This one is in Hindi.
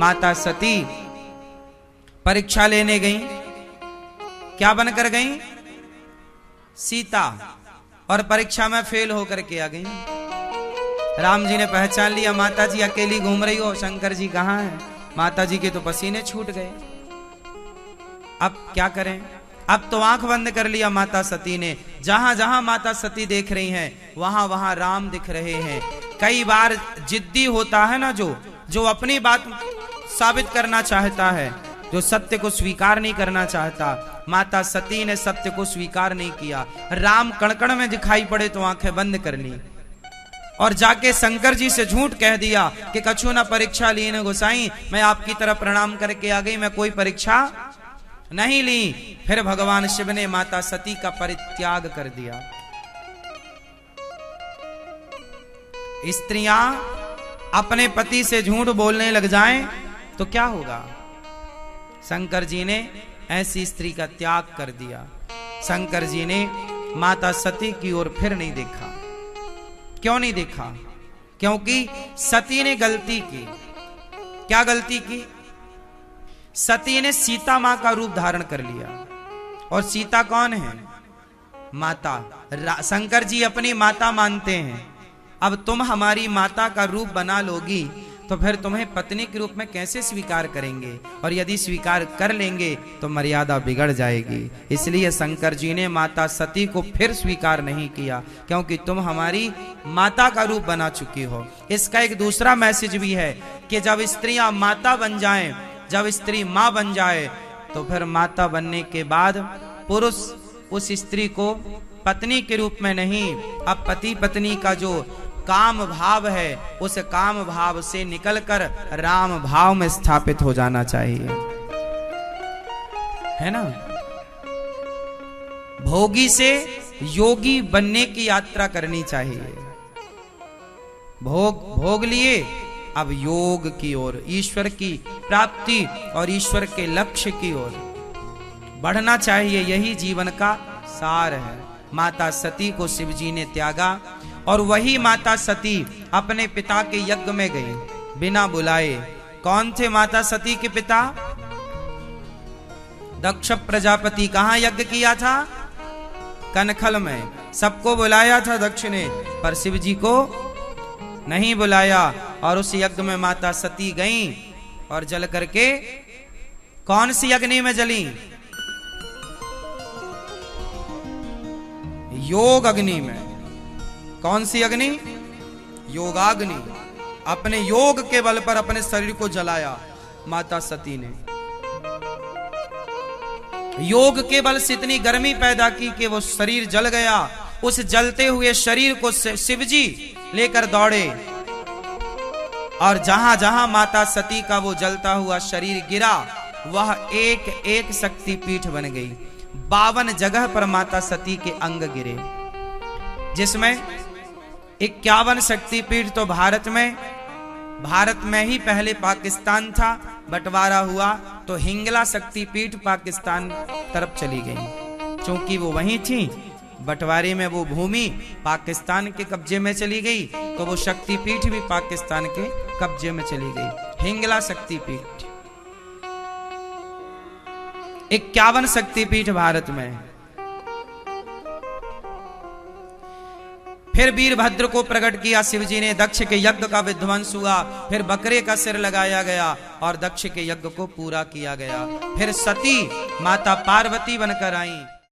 माता सती परीक्षा लेने गई। क्या बनकर गई? सीता। और परीक्षा में फेल होकर के आ गई। राम जी ने पहचान लिया, माता जी अकेली घूम रही हो, शंकर जी कहाँ हैं? माता जी के तो पसीने छूट गए। अब क्या करें? अब तो आंख बंद कर लिया माता सती ने। जहां जहां माता सती देख रही हैं, वहां वहां राम दिख रहे हैं। कई बार जिद्दी होता है ना, जो अपनी बात साबित करना चाहता है, जो सत्य को स्वीकार नहीं करना चाहता। माता सती ने सत्य को स्वीकार नहीं किया। राम कण-कण में दिखाई पड़े तो आंखें बंद कर ली और जाके शंकर जी से झूठ कह दिया कि कछु ना परीक्षा ली न गोसाई, मैं आपकी तरफ प्रणाम करके आ गई, मैं कोई परीक्षा नहीं ली। फिर भगवान शिव ने माता सती का परित्याग कर दिया। स्त्रियां अपने पति से झूठ बोलने लग जाएं तो क्या होगा? शंकर जी ने ऐसी स्त्री का त्याग कर दिया। शंकर जी ने माता सती की ओर फिर नहीं देखा। क्यों नहीं देखा? क्योंकि सती ने गलती की। क्या गलती की? सती ने सीता मां का रूप धारण कर लिया। और सीता कौन है? माता। शंकर जी अपनी माता मानते हैं। अब तुम हमारी माता का रूप बना लोगी तो फिर तुम्हें पत्नी के रूप में कैसे स्वीकार करेंगे? और यदि स्वीकार कर लेंगे तो मर्यादा बिगड़ जाएगी। इसलिए शंकर जी ने माता सती को फिर स्वीकार नहीं किया, क्योंकि तुम हमारी माता का रूप बना चुकी हो। इसका एक दूसरा मैसेज भी है कि जब स्त्रियां माता बन जाएं, जब स्त्री मां बन जाए, तो फिर माता बनने के बाद पुरुष उस स्त्री को पत्नी के रूप में नहीं, अब पति पत्नी का जो काम भाव है, उस काम भाव से निकलकर राम भाव में स्थापित हो जाना चाहिए, है ना? भोगी से योगी बनने की यात्रा करनी चाहिए। भोग लिए, अब योग की ओर, ईश्वर की प्राप्ति और ईश्वर के लक्ष्य की ओर बढ़ना चाहिए। यही जीवन का सार है। माता सती को शिव जी ने त्यागा और वही माता सती अपने पिता के यज्ञ में गई बिना बुलाए। कौन थे माता सती के पिता? दक्ष प्रजापति। कहां यज्ञ किया था? कनखल में। सबको बुलाया था दक्ष ने, पर शिव जी को नहीं बुलाया। और उस यज्ञ में माता सती गई और जल करके कौन सी अग्नि में जली? योग अग्नि में। कौन सी अग्नि? योगाग्नि। अपने योग के बल पर अपने शरीर को जलाया माता सती ने। योग के बल से इतनी गर्मी पैदा की कि वो शरीर जल गया। उस जलते हुए शरीर को शिव जी लेकर दौड़े और जहां जहां माता सती का वो जलता हुआ शरीर गिरा, वह एक एक शक्तिपीठ बन गई। 52 जगह पर माता सती के अंग गिरे, जिसमें 51 शक्तिपीठ तो भारत में ही पहले पाकिस्तान था, बंटवारा हुआ तो हिंगला शक्तिपीठ पाकिस्तान तरफ चली गई। चूंकि वो वहीं थी, बंटवारे में वो भूमि पाकिस्तान के कब्जे में चली गई, तो वो शक्तिपीठ भी पाकिस्तान के कब्जे में चली गई। हिंगला शक्तिपीठ। 51 शक्तिपीठ भारत में। फिर वीरभद्र को प्रकट किया शिव जी ने। दक्ष के यज्ञ का विध्वंस हुआ। फिर बकरे का सिर लगाया गया और दक्ष के यज्ञ को पूरा किया गया। फिर सती माता पार्वती बनकर आई।